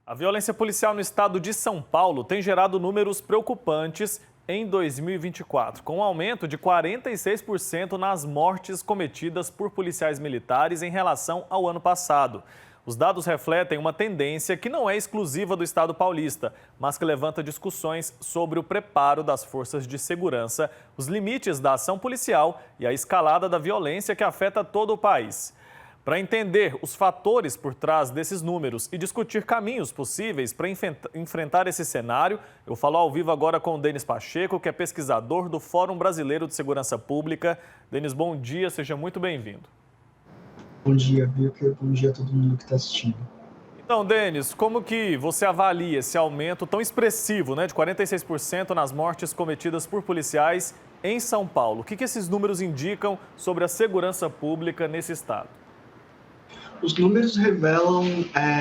A violência policial no estado de São Paulo tem gerado números preocupantes em 2024, com um aumento de 46% nas mortes cometidas por policiais militares em relação ao ano passado. Os dados refletem uma tendência que não é exclusiva do estado paulista, mas que levanta discussões sobre o preparo das forças de segurança, os limites da ação policial e a escalada da violência que afeta todo o país. Para entender os fatores por trás desses números e discutir caminhos possíveis para enfrentar esse cenário, eu falo ao vivo agora com o Denis Pacheco, que é pesquisador do Fórum Brasileiro de Segurança Pública. Denis, bom dia, seja muito bem-vindo. Bom dia, Wilker. Bom dia a todo mundo que está assistindo. Então, Denis, como que você avalia esse aumento tão expressivo, de 46% nas mortes cometidas por policiais em São Paulo? O que esses números indicam sobre a segurança pública nesse estado? Os números revelam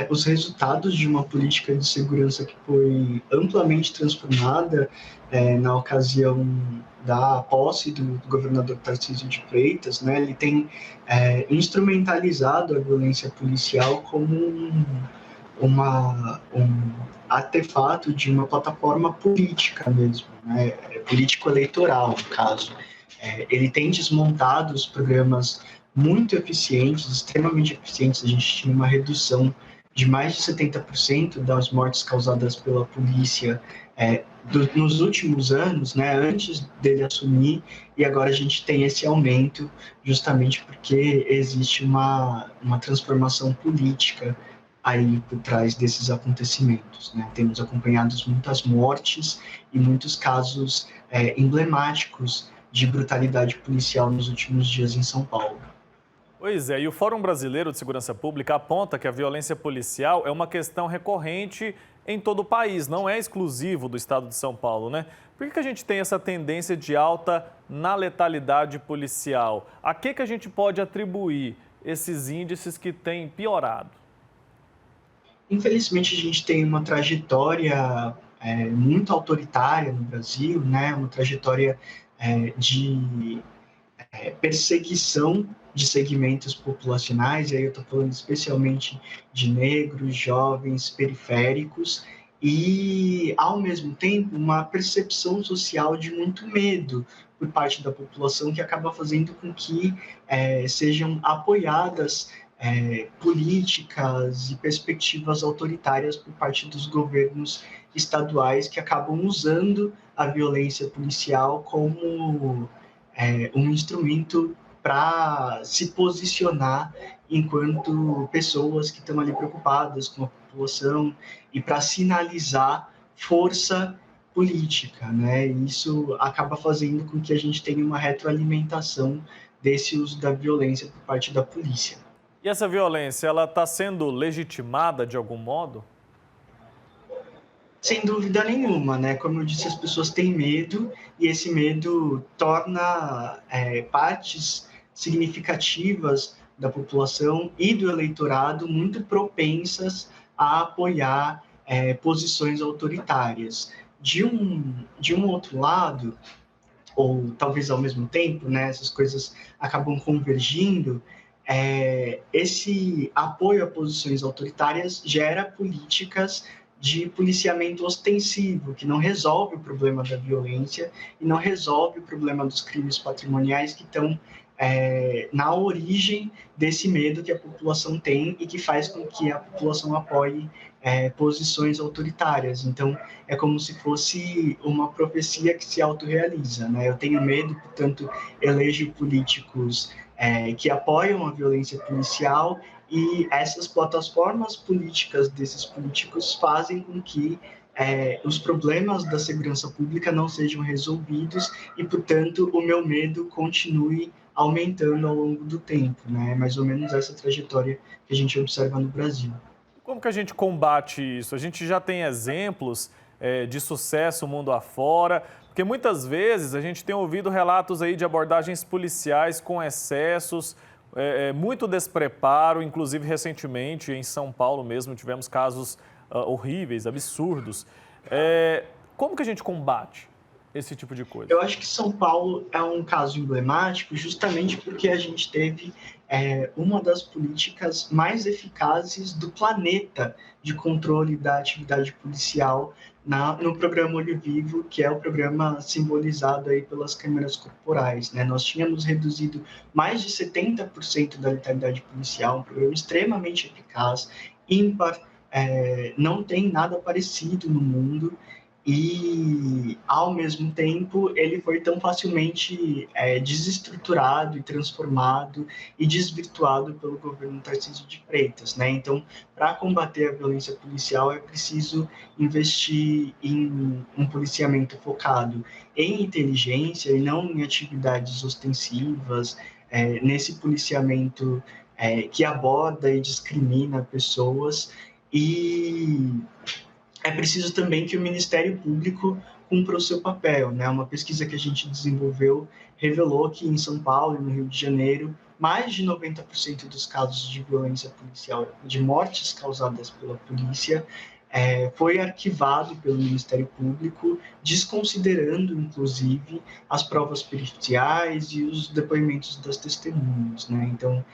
os resultados de uma política de segurança que foi amplamente transformada na ocasião da posse do governador Tarcísio de Freitas, né? Ele tem instrumentalizado a violência policial como um artefato de uma plataforma política mesmo, né? Político-eleitoral, no caso. Ele tem desmontado os programas muito eficientes, extremamente eficientes. A gente tinha uma redução de mais de 70% das mortes causadas pela polícia nos últimos anos, né, antes dele assumir, e agora a gente tem esse aumento justamente porque existe uma transformação política aí por trás desses acontecimentos, né? Temos acompanhado muitas mortes e muitos casos emblemáticos de brutalidade policial nos últimos dias em São Paulo. Pois é, e o Fórum Brasileiro de Segurança Pública aponta que a violência policial é uma questão recorrente em todo o país, não é exclusivo do estado de São Paulo, né? Por que a gente tem essa tendência de alta na letalidade policial? A que a gente pode atribuir esses índices que têm piorado? Infelizmente, a gente tem uma trajetória muito autoritária no Brasil, né? Uma trajetória de perseguição de segmentos populacionais, e aí eu estou falando especialmente de negros, jovens, periféricos, e, ao mesmo tempo, uma percepção social de muito medo por parte da população, que acaba fazendo com que sejam apoiadas políticas e perspectivas autoritárias por parte dos governos estaduais, que acabam usando a violência policial como um instrumento para se posicionar enquanto pessoas que estão ali preocupadas com a população e para sinalizar força política, né? E isso acaba fazendo com que a gente tenha uma retroalimentação desse uso da violência por parte da polícia. E essa violência, ela está sendo legitimada de algum modo? Sem dúvida nenhuma, né? Como eu disse, as pessoas têm medo e esse medo torna partes significativas da população e do eleitorado muito propensas a apoiar posições autoritárias. De um outro lado, ou talvez ao mesmo tempo, né, essas coisas acabam convergindo, esse apoio a posições autoritárias gera políticas de policiamento ostensivo, que não resolve o problema da violência e não resolve o problema dos crimes patrimoniais que estão na origem desse medo que a população tem e que faz com que a população apoie posições autoritárias. Então, é como se fosse uma profecia que se autorrealiza, né? Eu tenho medo, portanto, elejo políticos que apoiam a violência policial, e essas plataformas políticas desses políticos fazem com que os problemas da segurança pública não sejam resolvidos e, portanto, o meu medo continue aumentando ao longo do tempo, né? Mais ou menos essa trajetória que a gente observa no Brasil. Como que a gente combate isso? A gente já tem exemplos de sucesso mundo afora, porque muitas vezes a gente tem ouvido relatos aí de abordagens policiais com excessos, muito despreparo, inclusive recentemente em São Paulo mesmo tivemos casos horríveis, absurdos. Como que a gente combate? esse tipo de coisa? Eu acho que São Paulo é um caso emblemático justamente porque a gente teve uma das políticas mais eficazes do planeta de controle da atividade policial no programa Olho Vivo, que é o programa simbolizado aí pelas câmeras corporais, né? Nós tínhamos reduzido mais de 70% da letalidade policial, um programa extremamente eficaz, ímpar, não tem nada parecido no mundo, e, ao mesmo tempo, ele foi tão facilmente desestruturado e transformado e desvirtuado pelo governo Tarcísio de Freitas, né? Então, para combater a violência policial, é preciso investir em um policiamento focado em inteligência e não em atividades ostensivas, nesse policiamento que aborda e discrimina pessoas. E é preciso também que o Ministério Público cumpra o seu papel, né? Uma pesquisa que a gente desenvolveu revelou que em São Paulo e no Rio de Janeiro, mais de 90% dos casos de violência policial, de mortes causadas pela polícia, foi arquivado pelo Ministério Público, desconsiderando, inclusive, as provas periciais e os depoimentos das testemunhas, né? Então,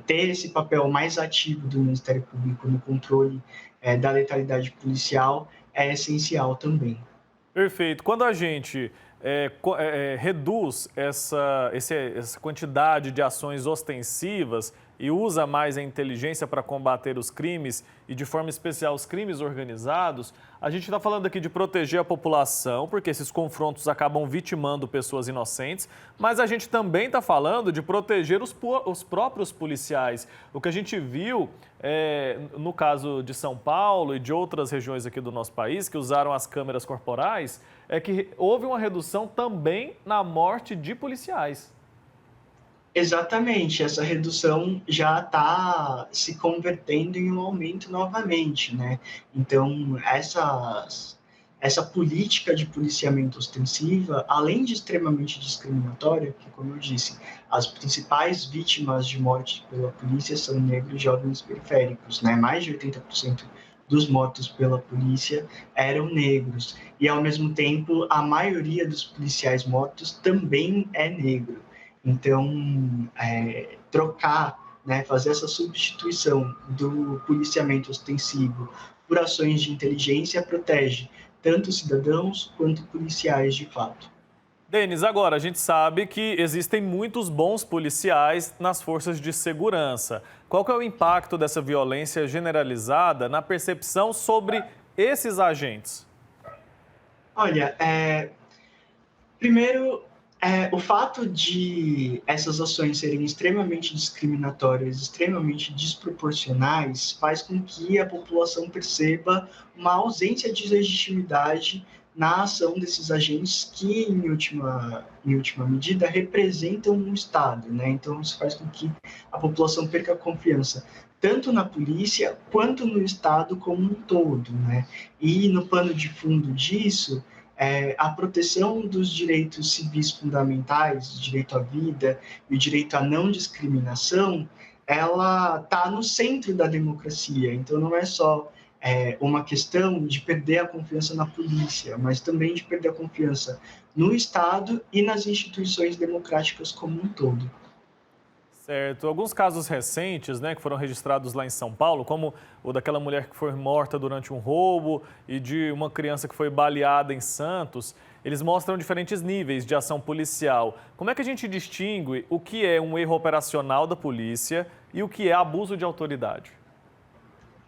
ter esse papel mais ativo do Ministério Público no controle da letalidade policial é essencial também. Perfeito. Quando a gente reduz essa quantidade de ações ostensivas e usa mais a inteligência para combater os crimes e, de forma especial, os crimes organizados, a gente está falando aqui de proteger a população, porque esses confrontos acabam vitimando pessoas inocentes, mas a gente também está falando de proteger os próprios policiais. O que a gente viu no caso de São Paulo e de outras regiões aqui do nosso país que usaram as câmeras corporais, é que houve uma redução também na morte de policiais. Exatamente, essa redução já está se convertendo em um aumento novamente, né? Então, essa política de policiamento ostensiva, além de extremamente discriminatória, que, como eu disse, as principais vítimas de morte pela polícia são negros jovens periféricos, né? Mais de 80% dos mortos pela polícia eram negros. E, ao mesmo tempo, a maioria dos policiais mortos também é negro. Então, trocar, né, fazer essa substituição do policiamento ostensivo por ações de inteligência protege tanto cidadãos quanto policiais de fato. Denis, agora a gente sabe que existem muitos bons policiais nas forças de segurança. Qual que é o impacto dessa violência generalizada na percepção sobre esses agentes? Olha, primeiro, o fato de essas ações serem extremamente discriminatórias, extremamente desproporcionais, faz com que a população perceba uma ausência de legitimidade na ação desses agentes que, em última medida, representam um Estado, né? Então, isso faz com que a população perca a confiança tanto na polícia quanto no Estado como um todo, né? E no pano de fundo disso, a proteção dos direitos civis fundamentais, o direito à vida e o direito à não discriminação, ela está no centro da democracia. Então, não é só uma questão de perder a confiança na polícia, mas também de perder a confiança no Estado e nas instituições democráticas como um todo. Certo. Alguns casos recentes, né, que foram registrados lá em São Paulo, como o daquela mulher que foi morta durante um roubo e de uma criança que foi baleada em Santos, eles mostram diferentes níveis de ação policial. Como é que a gente distingue o que é um erro operacional da polícia e o que é abuso de autoridade?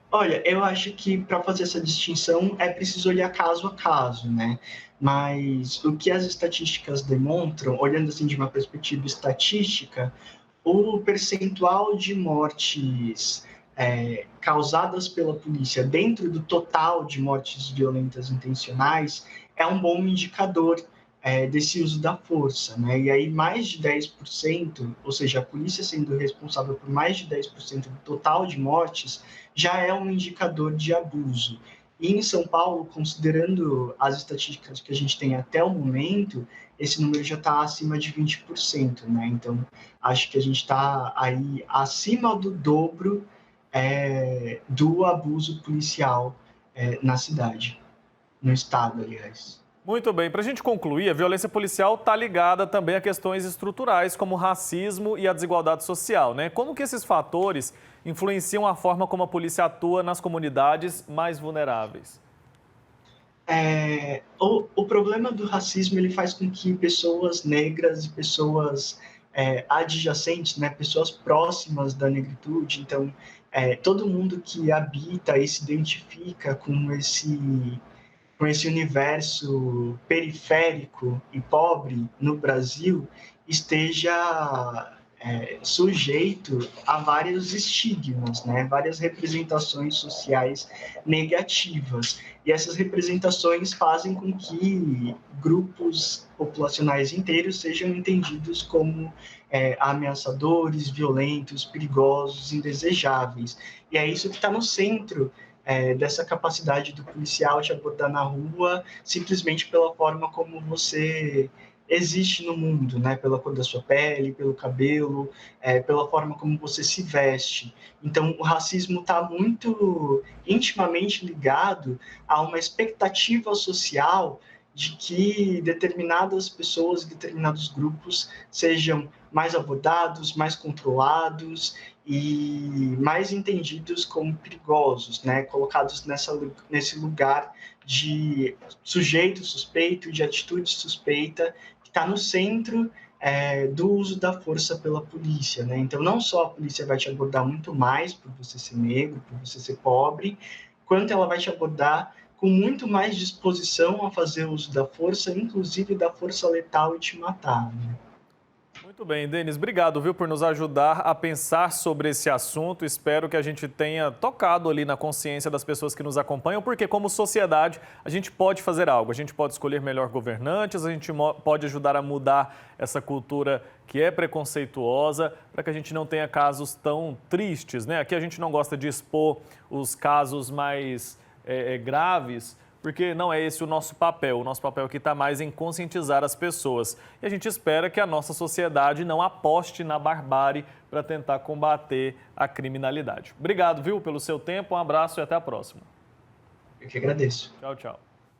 Olha, eu acho que para fazer essa distinção é preciso olhar caso a caso, né? Mas o que as estatísticas demonstram, olhando assim de uma perspectiva estatística, o percentual de mortes causadas pela polícia dentro do total de mortes violentas intencionais é um bom indicador desse uso da força, né? E aí mais de 10%, ou seja, a polícia sendo responsável por mais de 10% do total de mortes, já é um indicador de abuso. E em São Paulo, considerando as estatísticas que a gente tem até o momento, esse número já está acima de 20%, né? Então, acho que a gente está aí acima do dobro do abuso policial na cidade, no estado, aliás. Muito bem, para a gente concluir, a violência policial está ligada também a questões estruturais, como o racismo e a desigualdade social, né? Como que esses fatores influenciam a forma como a polícia atua nas comunidades mais vulneráveis? O problema do racismo ele faz com que pessoas negras e pessoas adjacentes, né, pessoas próximas da negritude, então todo mundo que habita e se identifica com esse universo periférico e pobre no Brasil esteja sujeito a vários estigmas, né? Várias representações sociais negativas. E essas representações fazem com que grupos populacionais inteiros sejam entendidos como ameaçadores, violentos, perigosos, indesejáveis. E é isso que está no centro dessa capacidade do policial te abordar na rua simplesmente pela forma como você existe no mundo, né? Pela cor da sua pele, pelo cabelo, pela forma como você se veste. Então, o racismo está muito intimamente ligado a uma expectativa social de que determinadas pessoas, determinados grupos sejam mais abordados, mais controlados e mais entendidos como perigosos, né? Colocados nesse lugar de sujeito suspeito, de atitude suspeita, que está no centro do uso da força pela polícia, né? Então, não só a polícia vai te abordar muito mais por você ser negro, por você ser pobre, quanto ela vai te abordar com muito mais disposição a fazer uso da força, inclusive da força letal e te matar, né? Muito bem, Denis, obrigado, viu, por nos ajudar a pensar sobre esse assunto. Espero que a gente tenha tocado ali na consciência das pessoas que nos acompanham, porque como sociedade a gente pode fazer algo, a gente pode escolher melhor governantes, a gente pode ajudar a mudar essa cultura que é preconceituosa, para que a gente não tenha casos tão tristes, né? Aqui a gente não gosta de expor os casos mais graves, porque não é esse o nosso papel. O nosso papel aqui está mais em conscientizar as pessoas. E a gente espera que a nossa sociedade não aposte na barbárie para tentar combater a criminalidade. Obrigado, viu, pelo seu tempo, um abraço e até a próxima. Eu que agradeço. Tchau, tchau.